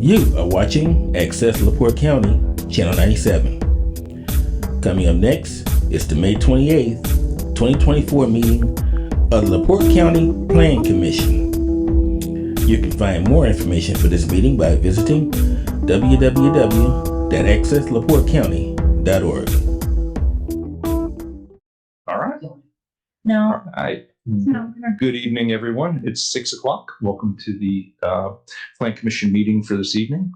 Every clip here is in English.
You are watching Access LaPorte County, Channel 97. Coming up next is the May 28th, 2024 meeting of the LaPorte County Plan Commission. You can find more information for this meeting by visiting www.accesslaportecounty.org. All right. No. All right. Good evening, everyone. It's 6 o'clock. Welcome to the Plan Commission meeting for this evening,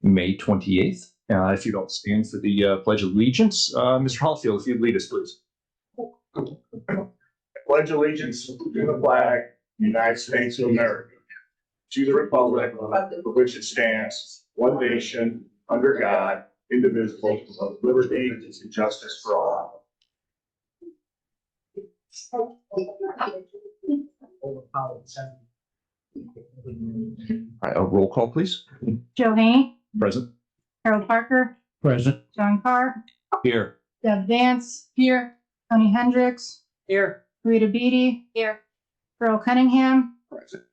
May 28th. If you don't stand for the Pledge of Allegiance, Mr. Hollifield, if you'd lead us, please. Pledge allegiance to the flag, United States of America, to the republic for which it stands, one nation, under God, indivisible, with liberty and justice for all. All right, a roll call, please. Joe Hayne, Present. Harold Parker, Present. John Carr, Here. Deb Vance, here, Tony Hendricks, Here. Rita Beatty, here, Earl Cunningham, Present.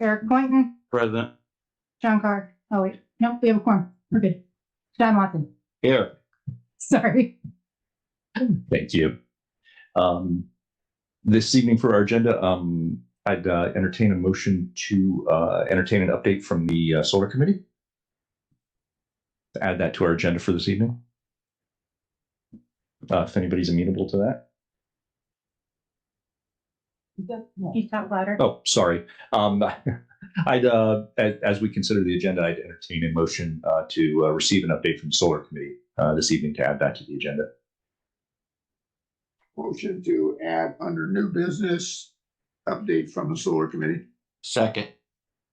Eric Poynton, Present. John Carr. Oh, wait, nope, we have a quorum. We're good. John Watson. Here. Sorry. Thank you. This evening for our agenda, I'd entertain a motion to entertain an update from the Solar Committee. Add that to our agenda for this evening. If anybody's amenable to that. You talk louder. Oh, sorry. I'd as we consider the agenda, I'd entertain a motion to receive an update from the Solar Committee this evening to add that to the agenda. Motion to add under new business, update from the Solar Committee. Second.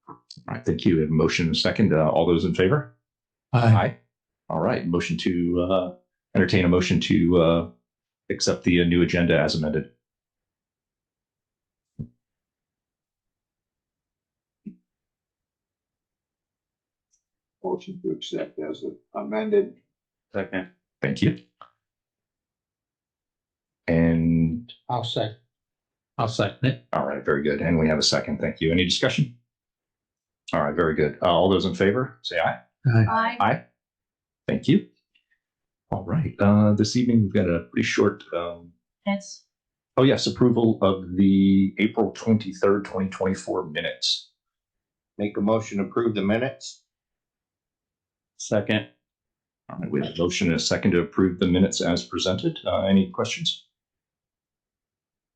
All right, thank you. We have a motion and a second. All those in favor? Aye. All right, motion to entertain a motion to accept the new agenda as amended. Motion to accept as amended. Second. Thank you. And I'll second it. all right, very good. And we have a second. Thank you. Any discussion? All right, very good. All those in favor, say aye. Aye. Aye. Thank you. All right. This evening we've got a pretty short. Yes. Oh yes, approval of the April 23rd, 2024 minutes. Make a motion to approve the minutes. Second. All right, we have a motion and a second to approve the minutes as presented. Any questions?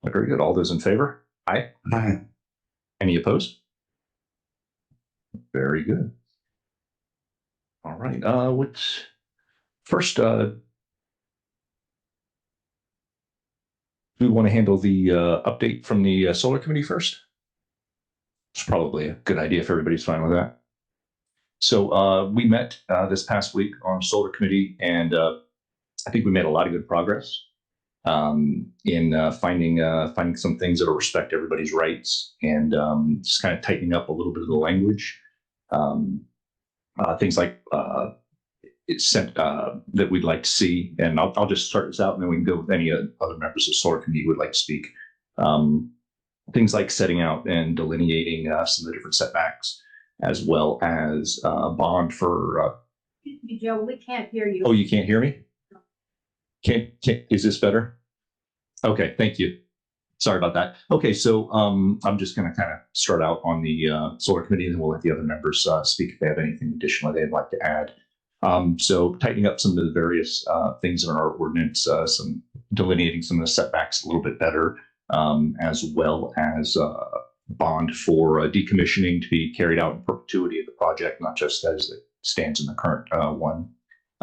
Very good. All those in favor? Aye. Aye. Any opposed? Very good. All right. What's first? Do we want to handle the update from the Solar Committee first? It's probably a good idea if everybody's fine with that. So we met this past week on Solar Committee, and I think we made a lot of good progress in finding some things that will respect everybody's rights, and just kind of tightening up a little bit of the language. Things like it's sent that we'd like to see, and I'll just start this out, and then we can go with any other members of the Solar Committee who would like to speak. Things like setting out and delineating some of the different setbacks, as well as bond for. Excuse me, Joe, we can't hear you. Oh, you can't hear me? Can't, is this better? Okay, thank you. Sorry about that. Okay, so I'm just going to kind of start out on the Solar Committee, and then we'll let the other members speak if they have anything additional they'd like to add. So tightening up some of the various things in our ordinance, some delineating some of the setbacks a little bit better, as well as bond for decommissioning to be carried out in perpetuity of the project, not just as it stands in the current one,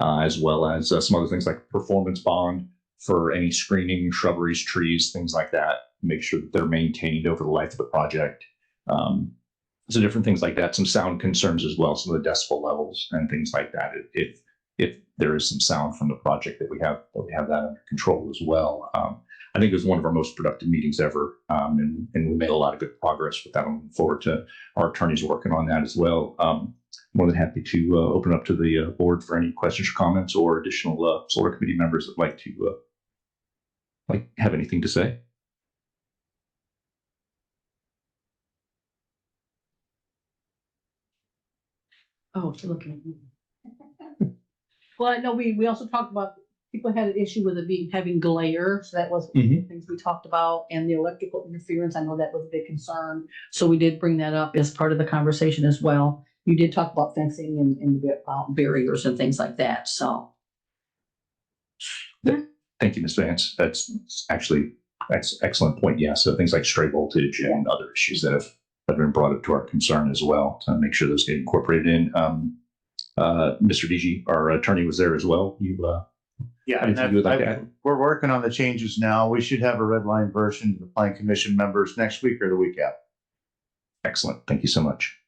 as well as some other things like performance bond for any screening, shrubberies, trees, things like that. Make sure that they're maintained over the life of the project. So different things like that. Some sound concerns as well, some of the decibel levels and things like that. If there is some sound from the project, that we have that under control as well. I think it was one of our most productive meetings ever, and we made a lot of good progress with that. I'm looking forward to our attorneys working on that as well. More than happy to open up to the board for any questions or comments, or additional Solar Committee members that like to have anything to say. Oh, she's looking at me. Well, I know we also talked about, people had an issue with it having glare, so that was one of the things we talked about, and the electrical interference, I know that was a big concern. So we did bring that up as part of the conversation as well. You did talk about fencing and barriers and things like that, so. Thank you, Ms. Vance. That's actually, that's an excellent point. Yeah, so things like stray voltage and other issues that have been brought up to our concern as well, to make sure those get incorporated in. Mr. DG, our attorney, was there as well. Yeah, anything you would like to add? we're working on the changes now. We should have a red line version to the Plan Commission members next week or the week after. Excellent. Thank you so much.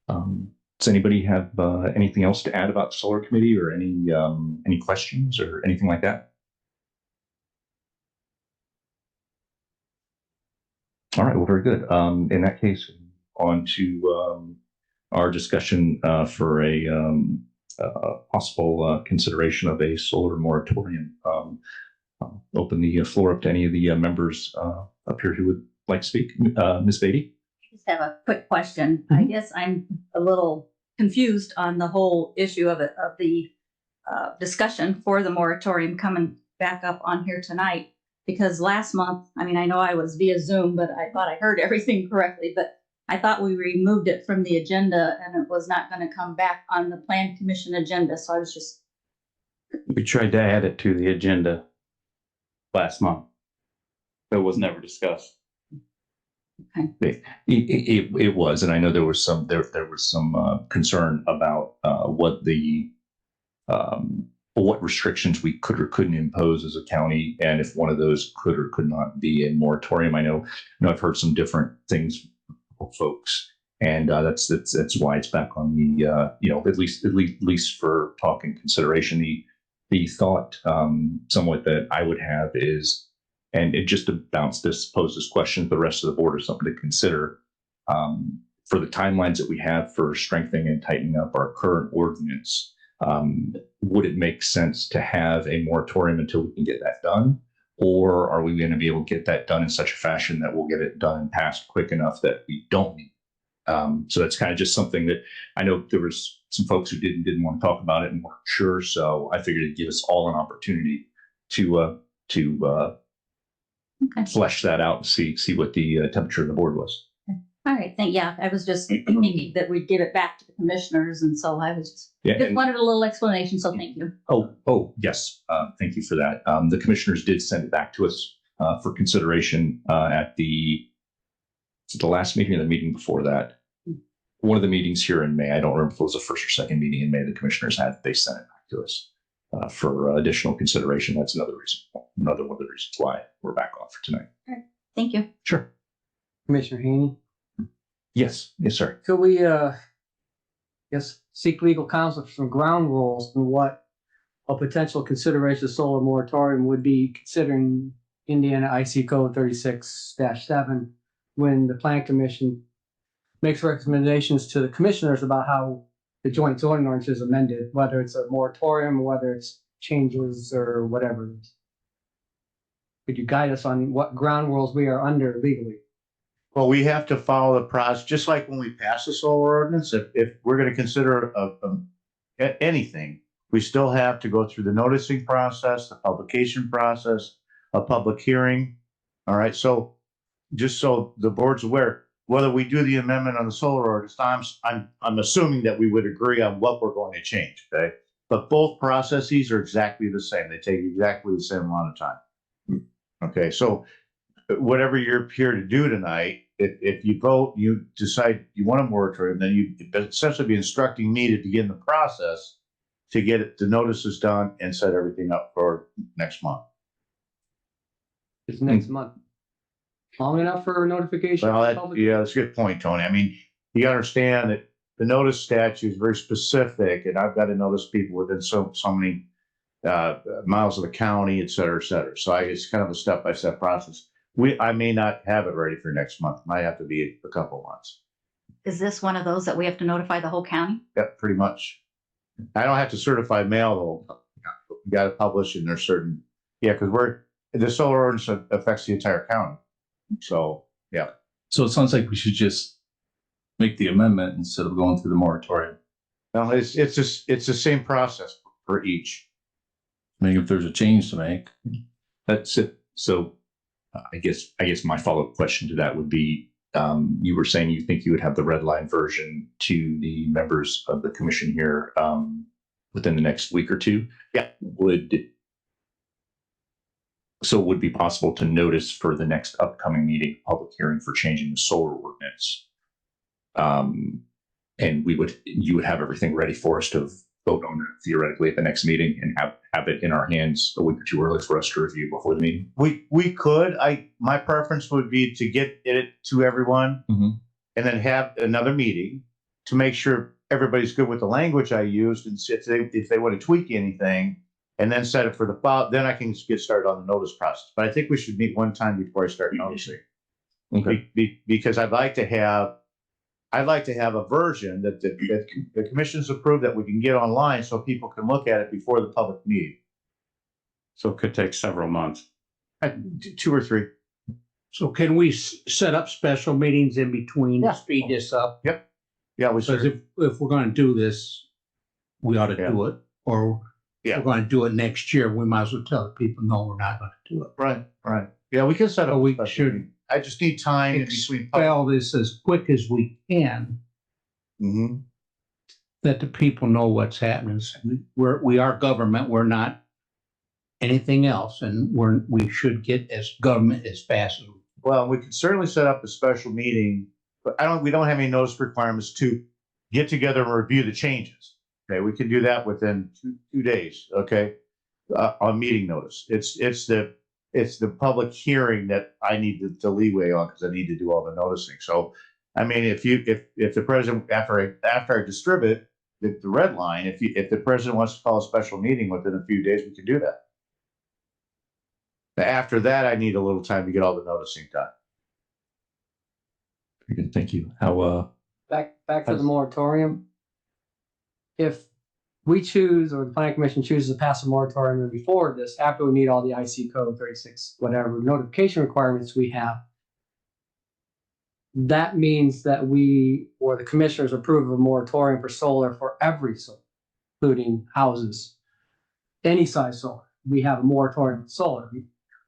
Does anybody have anything else to add about the solar committee, or any questions or anything like that? All right. Well, very good. In that case, on to our discussion for a possible consideration of a solar moratorium. I'll open the floor up to any of the members up here who would like to speak. Ms. Beatty? I just have a quick question. I guess I'm a little confused on the whole issue of the discussion for the moratorium coming back up on here tonight. Because last month, I mean, I know I was via Zoom, but I thought I heard everything correctly, but I thought we removed it from the agenda and it was not going to come back on the Plan Commission agenda. So I was just. We tried to add it to the agenda last month. That was never discussed. Okay. It was, and I know there was some concern about what restrictions we could or couldn't impose as a county, and if one of those could or could not be a moratorium. I know I've heard some different things from folks, and that's why it's back on the at least for talk and consideration. The thought somewhat that I would have is, and it just to pose this question to the rest of the board, or something to consider, for the timelines that we have for strengthening and tightening up our current ordinance. Would it make sense to have a moratorium until we can get that done? Or are we going to be able to get that done in such a fashion that we'll get it done and passed quick enough that we don't need? So that's kind of just something that I know there was some folks who didn't want to talk about it and weren't sure. So I figured it'd give us all an opportunity to flesh that out and see what the temperature of the board was. All right. I was just thinking that we'd give it back to the commissioners. And so I was just wanted a little explanation. So thank you. Oh, yes. Thank you for that. The commissioners did send it back to us for consideration at the last meeting or the meeting before that. One of the meetings here in May. I don't remember if it was the first or second meeting in May the commissioners had. They sent it back to us for additional consideration. That's another one of the reasons why we're back on for tonight. All right. Thank you. Sure. Commissioner Haney? Yes, sir. Could we, seek legal counsel for some ground rules on what a potential consideration of solar moratorium would be, considering Indiana IC Code 36-7, when the Plan Commission makes recommendations to the commissioners about how the joint zoning ordinance is amended, whether it's a moratorium or whether it's changes or whatever it is. Could you guide us on what ground rules we are under legally? Well, we have to follow the process, just like when we pass the solar ordinance. If we're going to consider anything, we still have to go through the noticing process, the publication process, a public hearing. All right. So just so the board's aware, whether we do the amendment on the solar ordinance, I'm assuming that we would agree on what we're going to change. Okay. But both processes are exactly the same. They take exactly the same amount of time. Okay. So whatever you're here to do tonight, if you vote, you decide you want a moratorium, then you essentially be instructing me to begin the process to get the notices done and set everything up for next month. It's next month. Long enough for notification? Well, that's a good point, Tony. I mean, you gotta understand that the notice statute is very specific, and I've got to notice people within so many miles of the county, et cetera, et cetera. So it's kind of a step-by-step process. I may not have it ready for next month. It might have to be a couple of months. Is this one of those that we have to notify the whole county? Yep, pretty much. I don't have to certify mail though. You got to publish, and there's certain, because the solar ordinance affects the entire county. So, yeah. So it sounds like we should just make the amendment instead of going through the moratorium. No, it's just, it's the same process for each. I mean, if there's a change to make. That's it. So I guess my follow-up question to that would be, you were saying you think you would have the red line version to the members of the commission here within the next week or two? Yeah. So it would be possible to notice for the next upcoming meeting, public hearing for changing the solar ordinance. And you would have everything ready for us to vote on it theoretically at the next meeting and have it in our hands a week or two early for us to review before the meeting. We could, my preference would be to get it to everyone and then have another meeting to make sure everybody's good with the language I used, and if they want to tweak anything, and then set it for the file, then I can get started on the notice process. But I think we should meet one time before I start noticing. Okay. Because I'd like to have a version that the commission's approved that we can get online so people can look at it before the public meeting. So it could take several months. 2 or 3. So can we set up special meetings in between to Yeah. speed this up? Yep. Yeah, we Because should. if we're gonna do this, we ought to do it, or Yeah. if we're gonna do it next year, we might as well tell the people, no, we're not gonna do it. Right. Yeah, we can set up. So we a special should meeting. I just need time in between. Expel this as quick as we can, Mm-hmm. that the people know what's happening. We are government, we're not anything else, and we should get as government as fast as we. Well, we can certainly set up a special meeting, but we don't have any notice requirements to get together and review the changes. Okay, we can do that within 2 days, okay? On meeting notice. It's the public hearing that I need the leeway on because I need to do all the noticing. So, I mean, if the president, after I distribute the red line, if the president wants to call a special meeting within a few days, we can do that. After that, I need a little time to get all the noticing done. Very good. Thank you. How, Back to the moratorium. If we choose, or the planning commission chooses to pass a moratorium and move forward this, after we meet all the IC code 36, whatever notification requirements we have, that means that we, or the commissioners, approve of a moratorium for solar for every solar, including houses, any size solar. We have a moratorium for solar.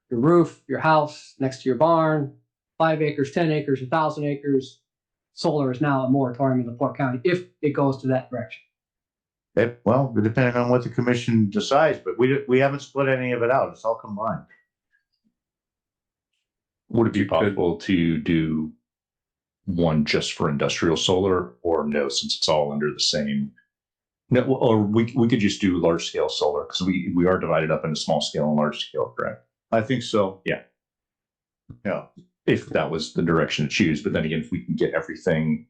Your roof, your house, next to your barn, 5 acres, 10 acres, 1,000 acres. Solar is now a moratorium in LaPorte County if it goes to that direction. Well, depending on what the commission decides, but we haven't split any of it out. It's all combined. would it be possible to do one just for industrial solar, or no, since it's all under the same? No, or we could just do large scale solar because we are divided up into small scale and large scale, correct? I think so. Yeah. Yeah. If that was the direction to choose, but then again, if we can get everything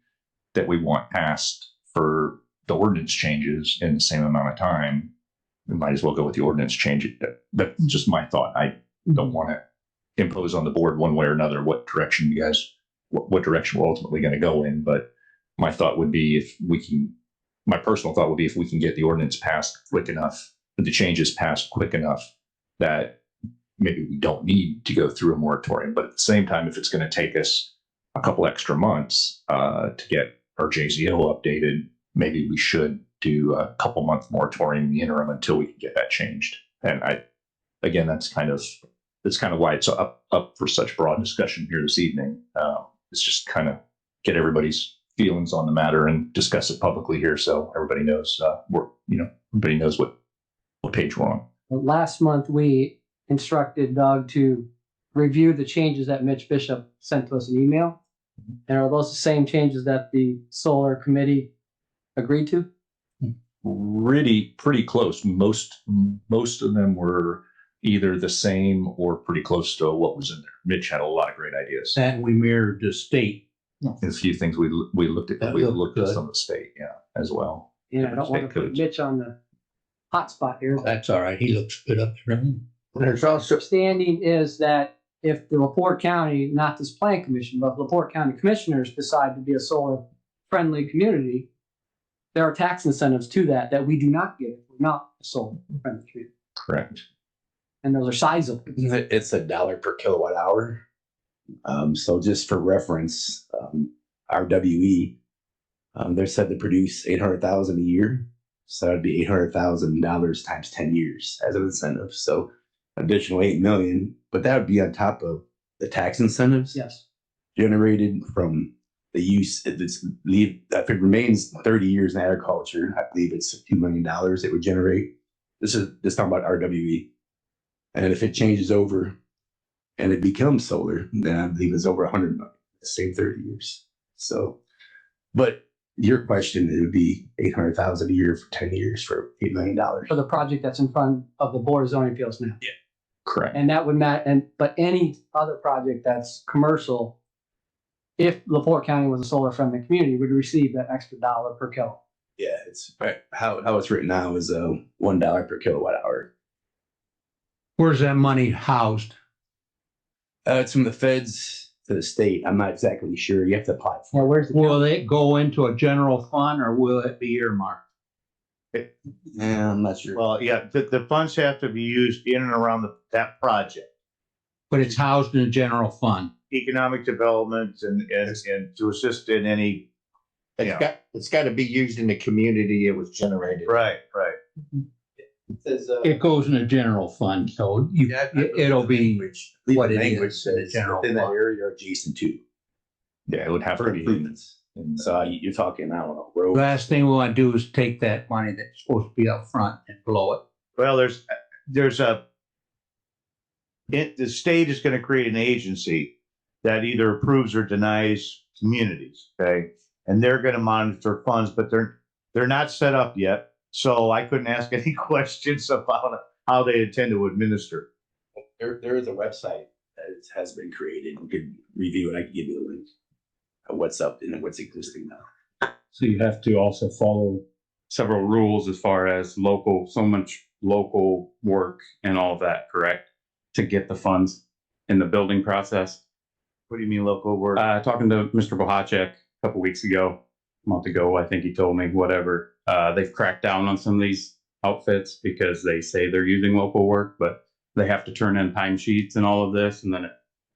that we want passed for the ordinance changes in the same amount of time, we might as well go with the ordinance change. That's just my thought. I don't want to impose on the board one way or another what direction you guys, what direction we're ultimately going to go in. But my thought would be my personal thought would be if we can get the ordinance passed quick enough, the changes passed quick enough that maybe we don't need to go through a moratorium. But at the same time, if it's going to take us a couple extra months to get our JZO updated, maybe we should do a couple month moratorium in the interim until we can get that changed. And that's kind of why it's up for such broad discussion here this evening. It's just kind of get everybody's feelings on the matter and discuss it publicly here, so everybody knows everybody knows what page we're on. Last month, we instructed Doug to review the changes that Mitch Bishop sent to us in email. And are those the same changes that the solar committee agreed to? Pretty close. Most of them were either the same or pretty close to what was in there. Mitch had a lot of great ideas. And we mirrored the state. And a few things we looked at. We looked at some of the state, as well. Yeah, I don't want to put Mitch on the hot spot here. That's all right. He looks good up there. There's also, Understanding is that if the LaPorte County, not this plan commission, but LaPorte County commissioners decide to be a solar friendly community, there are tax incentives to that we do not get if we're not a solar friendly community. Correct. And those are sizable. It's $1 per kilowatt hour. So just for reference, RWE They're said to produce 800,000 a year, so that'd be $800,000 times 10 years as an incentive. So additional 8 million, but that would be on top of the tax incentives Yes. generated from the use. If it remains 30 years in agriculture, I believe it's $2 million it would generate. This is talking about RWE, and if it changes over and it becomes solar, then I believe it's over 100 million. The same 30 years. So, but your question, it would be 800,000 a year for 10 years for $8 million. For the project that's in front of the Board of Zoning Appeals now. Yeah. Correct. And that would but any other project that's commercial, if LaPorte County was a solar friendly community, would receive that extra $1 per kilowatt. Yeah, it's right. How it's written now is $1 per kilowatt hour. Where's that money housed? It's from the feds to the state. I'm not exactly sure. You have to apply for Or where's the Will it go into a general fund or will it be earmarked? it. Yeah, I'm not sure. Well, yeah, the funds have to be used in and around that project. But it's housed in a general fund. Economic development and to assist in any. It's got to be used in the community it was generated. Right. It says, It goes in a general fund, so it'll be what it is in a general within that fund. area or adjacent to Yeah, it would have for to be. improvements. So you're talking, I don't know, roads. Last thing we want to do is take that money that's supposed to be up front and blow it. Well, the state is going to create an agency that either approves or denies communities. Okay. And they're going to monitor funds, but they're not set up yet. So I couldn't ask any questions about how they intend to administer. There is a website that has been created. You can review it. I can give you the link of what's up and what's existing now. So you have to also follow several rules as far as so much local work and all of that, correct? To get the funds in the building process. What do you mean local work? Talking to Mr. Bohacek a couple weeks ago, a month ago, I think he told me, whatever. They've cracked down on some of these outfits because they say they're using local work, but they have to turn in timesheets and all of this. And then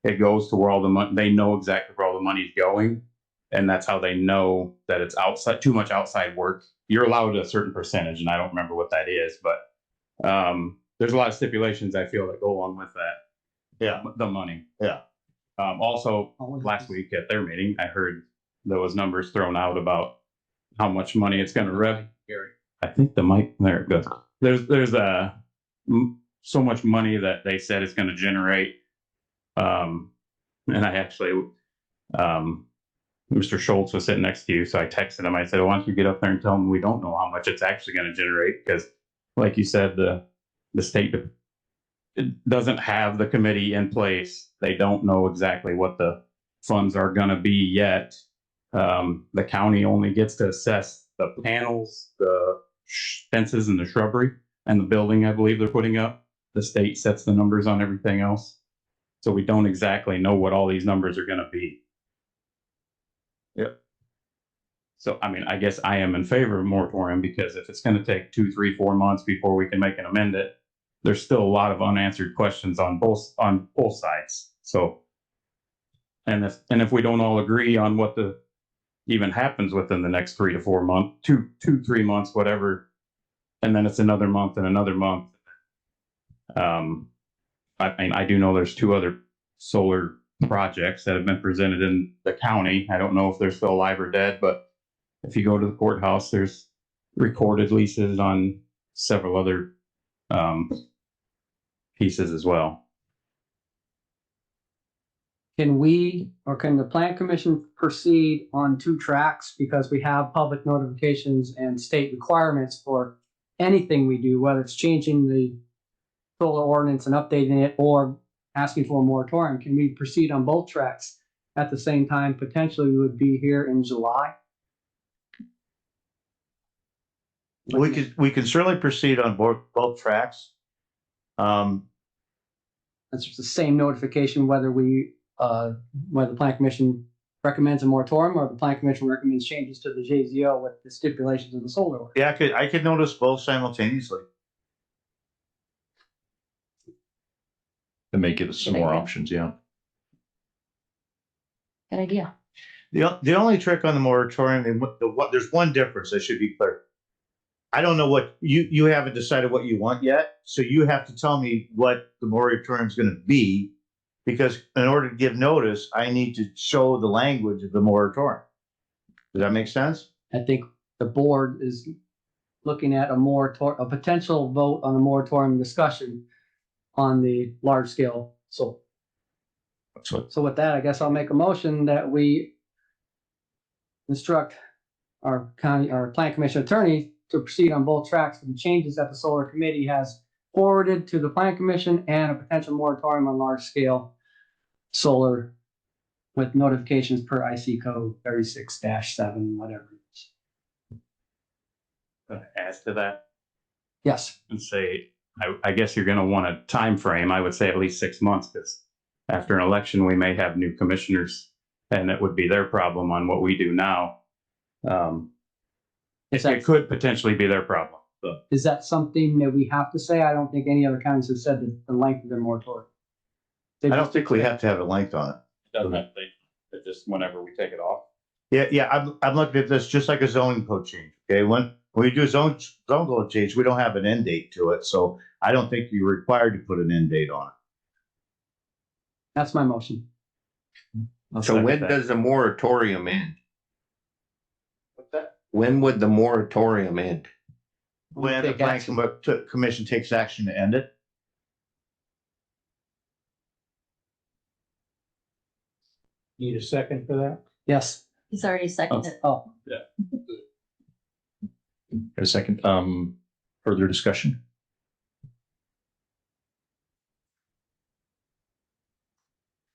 it goes to where all the money, they know exactly where all the money's going. And that's how they know that it's too much outside work. You're allowed a certain percentage, and I don't remember what that is, but there's a lot of stipulations I feel that go along with that. Yeah. The money. Yeah. Also, last week at their meeting, I heard there was numbers thrown out about how much money it's going to rev. I think the mic there it goes. There's so much money that they said it's going to generate. And I actually, Mr. Schultz was sitting next to you, so I texted him. I said, "Why don't you get up there and tell him we don't know how much it's actually going to generate?" Because, like you said, the state doesn't have the committee in place. They don't know exactly what the funds are going to be yet. The county only gets to assess the panels, the fences and the shrubbery and the building, I believe they're putting up. The state sets the numbers on everything else. So we don't exactly know what all these numbers are going to be. Yep. So, I mean, I guess I am in favor of moratorium because if it's going to take 2, 3, 4 months before we can make an amendment, there's still a lot of unanswered questions on both sides. So, and if we don't all agree on what even happens within the next 3 to 4 months, 2, 3 months, whatever, and then it's another month and another month. I mean, I do know there's 2 other solar projects that have been presented in the county. I don't know if they're still alive or dead, but if you go to the courthouse, there's recorded leases on several other pieces as well. Can the Plan Commission proceed on 2 tracks because we have public notifications and state requirements for anything we do, whether it's changing the solar ordinance and updating it or asking for a moratorium? Can we proceed on both tracks at the same time? Potentially, we would be here in July. We can certainly proceed on both tracks. That's just the same notification whether the Plan Commission recommends a moratorium or the Plan Commission recommends changes to the JZO with the stipulations of the solar ordinance. Yeah, I could notice both simultaneously. And make it some more options, yeah. Good idea. The only trick on the moratorium, and there's one difference that should be clear. I don't know what you haven't decided what you want yet, so you have to tell me what the moratorium is going to be, because in order to give notice, I need to show the language of the moratorium. Does that make sense? I think the board is looking at a potential vote on the moratorium discussion on the large scale. So with that, I guess I'll make a motion that we instruct our plan commission attorney to proceed on both tracks with the changes that the solar committee has forwarded to the plan commission and a potential moratorium on large scale solar with notifications per IC code 36-7, whatever. Gonna add to that Yes. and say, I guess you're gonna want a time frame. I would say at least 6 months, because after an election, we may have new commissioners, and it would be their problem on what we do now. It could potentially be their problem. But Is that something that we have to say? I don't think any other counties have said the length of their moratorium. I don't think we have to have a length on it. it doesn't have to, it just whenever we take it off. Yeah. I'm looking at this just like a zoning code change. Okay, when we do a zone code change, we don't have an end date to it, so I don't think you're required to put an end date on it. That's my motion. So when does the moratorium end? What's that? When would the moratorium end? When the plan commission takes action to end it. Need a second for that? Yes. He's already seconded. Oh, A second, further discussion?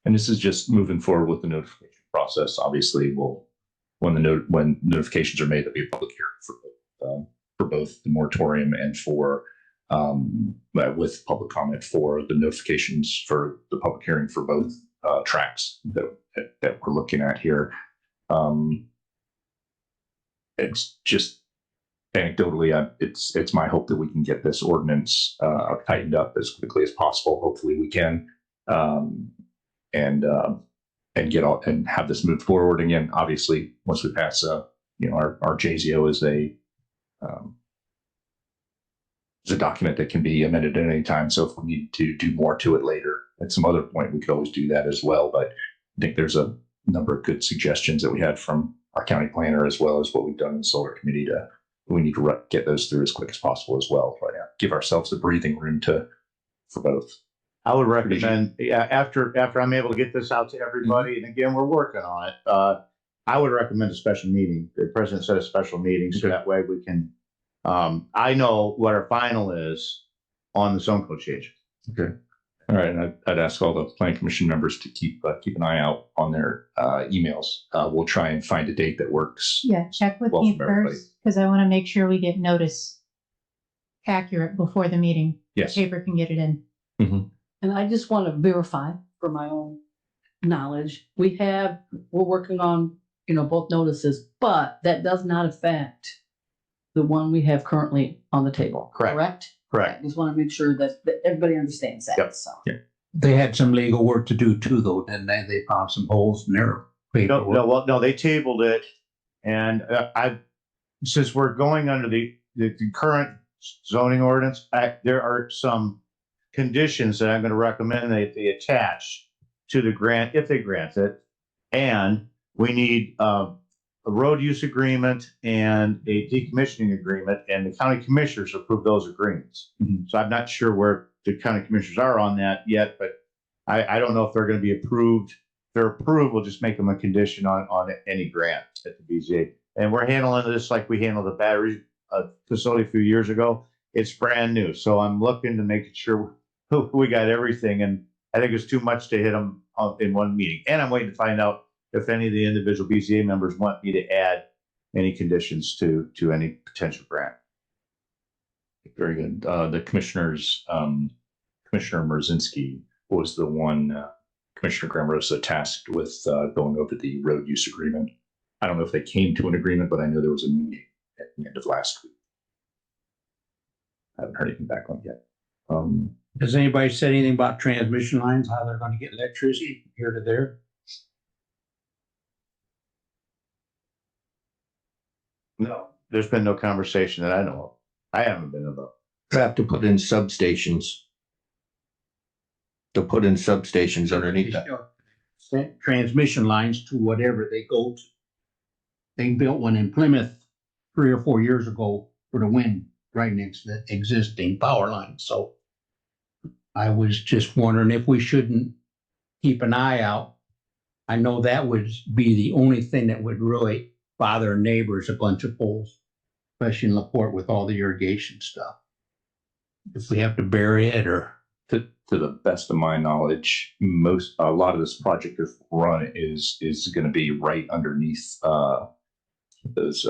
And this is just moving forward with the notification process. Obviously, when notifications are made, there'll be a public hearing for both the moratorium and for with public comment for the notifications for the public hearing for both tracks that we're looking at here. It's just anecdotally, it's my hope that we can get this ordinance tightened up as quickly as possible. Hopefully, we can, and have this move forward. Again, obviously, once we pass, our JZO is a document that can be amended at any time. So if we need to do more to it later at some other point, we could always do that as well. But I think there's a number of good suggestions that we had from our county planner, as well as what we've done in the solar committee we need to get those through as quick as possible as well. But give ourselves the breathing room for both. I would recommend, after I'm able to get this out to everybody, and again, we're working on it. I would recommend a special meeting. The president said a special meeting, so that way we can. I know what our final is on the zone code change. Okay. All right, and I'd ask all the planning commission members to keep an eye out on their emails. We'll try and find a date that works. Yeah, check with well me from everybody. first, because I want to make sure we get notice accurate before the meeting. Yes. The paper can get it in. Mm-hmm. And I just want to verify for my own knowledge, we're working on, both notices, but that does not affect the one we have currently on the table. Correct. I just want to make sure that everybody understands that. Yep. So. Yeah. They had some legal work to do too, though, didn't they? They found some holes in their paperwork. No, they tabled it, and since we're going under the current zoning ordinance, there are some conditions that I'm going to recommend that they attach to the grant if they grant it, and we need a road use agreement and a decommissioning agreement, and the county commissioners approve those agreements. Mm-hmm. So I'm not sure where the county commissioners are on that yet, but I don't know if they're going to be approved. If they're approved, we'll just make them a condition on any grant at the BZA. And we're handling this like we handled the battery facility a few years ago. It's brand new, so I'm looking to make sure we got everything, and I think it's too much to hit them in one meeting. And I'm waiting to find out if any of the individual BZA members want me to add any conditions to any potential grant. Very good. The commissioners, Commissioner Merzinski was the one Commissioner Gramrosa tasked with going over the road use agreement. I don't know if they came to an agreement, but I know there was a meeting at the end of last week. I haven't heard anything back on it yet. Has anybody said anything about transmission lines, how they're going to get electricity here to there? No, there's been no conversation that I know of. I haven't been involved. Have to put in substations. To put in substations underneath that. Transmission lines to whatever they go to. They built one in Plymouth 3 or 4 years ago for the wind right next to the existing power line. So I was just wondering if we shouldn't keep an eye out. I know that would be the only thing that would really bother neighbors, a bunch of poles, especially in LaPorte with all the irrigation stuff. If we have to bury it or. To the best of my knowledge, a lot of this project if run is going to be right underneath those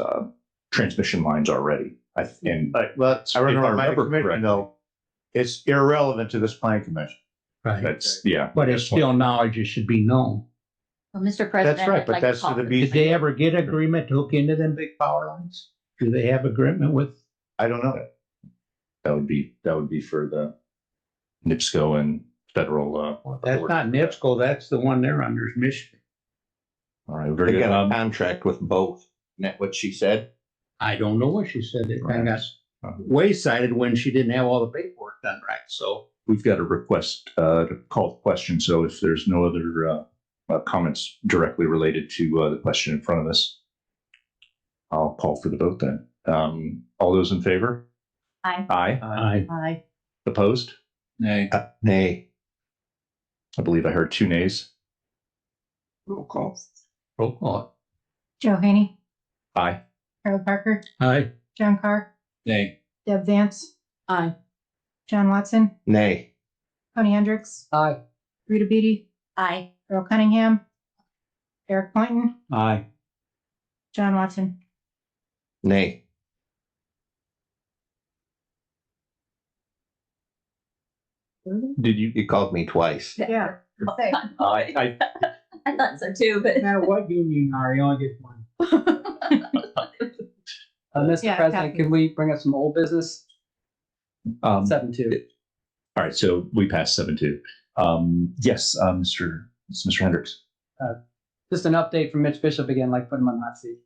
transmission lines already. I remember my commission, though, it's irrelevant to this plan commission. Right. That's yeah. But it's still knowledge, it should be known. Well, Mr. President. That's right, I'd but like that's to to the talk- B. Did they ever get agreement to hook into them big power lines? Do they have agreement with? I don't know. That would be for the NIPSCO and federal. That's not NIPSCO, that's the one they're under is Michigan. All right, very They good. got a contract with both. Isn't that what she said? I don't know what she said. It kind of got waysided when she didn't have all the paperwork done right. So We've got a request to call the question. So if there's no other comments directly related to the question in front of us, I'll call for the vote then. All those in favor? Aye. Aye. Aye. Opposed? Nay. Nay. I believe I heard 2 nays. Roll call. roll call. Joe Haney, Aye. Harold Parker, Aye. John Carr, Nay. Deb Vance, Aye. John Watson, Nay. Tony Hendricks, Aye. Rita Beatty, Aye. Earl Cunningham, Eric Poynton, Aye. John Watson. Nay. Did you? You called me twice. Yeah. I I thought so too, but. No matter what union you are, you only get one. Mr. Yeah, President, copy. can we bring up some old business? 7-2. All right. So we passed 7-2. Yes, Mr. Hendricks. Just an update from Mitch Bishop again, like put him on the hot seat.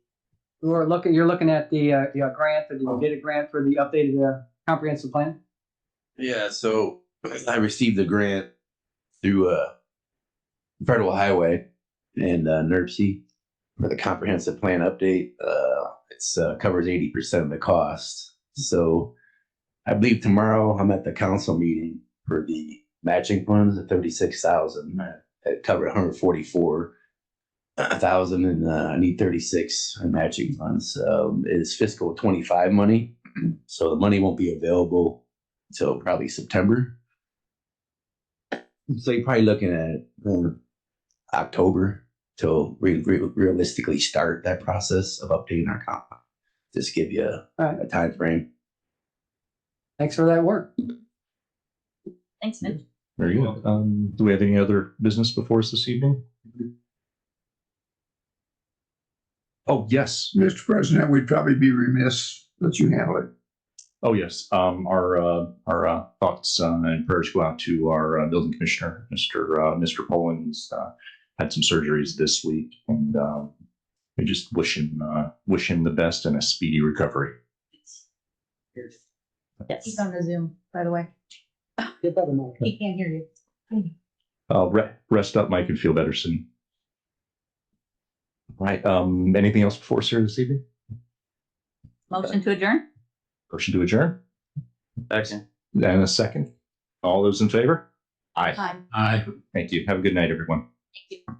You're looking at the grant, or did you get a grant for the updated comprehensive plan? Yeah, so I received a grant through Federal Highway and NERC for the comprehensive plan update. It's covers 80% of the cost. So I believe tomorrow I'm at the council meeting for the matching funds of 36,000. It covered 144,000, and I need 36 in matching funds. It's fiscal 25 money, so the money won't be available until probably September. So you're probably looking at October to realistically start that process of updating our comp. Just give you a time frame. Thanks for that work. Thanks, Mitch. Very good. Do we have any other business before us this evening? Oh, yes. Mr. President, we'd probably be remiss that you handle it. Oh, yes. Our thoughts and prayers go out to our building commissioner, Mr. Poland's had some surgeries this week, and we just wish him the best and a speedy recovery. Yes. He's on the Zoom, by the way. Get better, Mike. He can't hear you. Rest up, Mike, and feel better soon. All right. Anything else before us here this evening? Motion to adjourn? Motion to adjourn. Second. And a second. All those in favor? Aye. Aye. Aye. Thank you. Have a good night, everyone. Thank you.